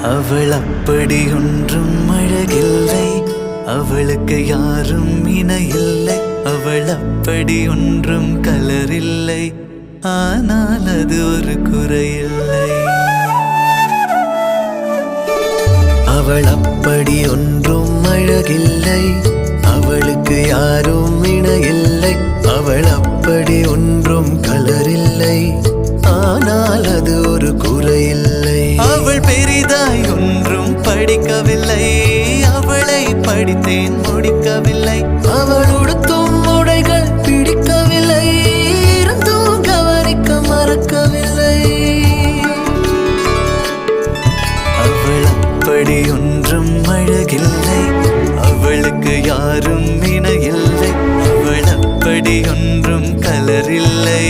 அவள் அப்படி ஒன்றும் அழகில்லை, அவளுக்கு யாரும் இணையில்லை. அவள் அப்படி ஒன்றும் கலரில்லை, ஆனால் அது ஒரு குறையில்லை. அவள் அப்படி ஒன்றும் அழகில்லை, அவளுக்கு யாரும் இணையில்லை. அவள் அப்படி ஒன்றும் கலரில்லை, ஆனால் அது ஒரு குறையில்லை. அவள் பெரிதாய் ஒன்றும் படிக்கவில்லை, அவளை படித்தேன் முடிக்கவில்லை. அவள் உடுத்தும் உடைகள் பிடிக்கவில்லை, இருந்தும் கவனிக்க மறக்கவில்லை. அவள் அப்படி ஒன்றும் அழகில்லை, அவளுக்கு யாரும் இணையில்லை. அவள் அப்படி ஒன்றும் கலரில்லை.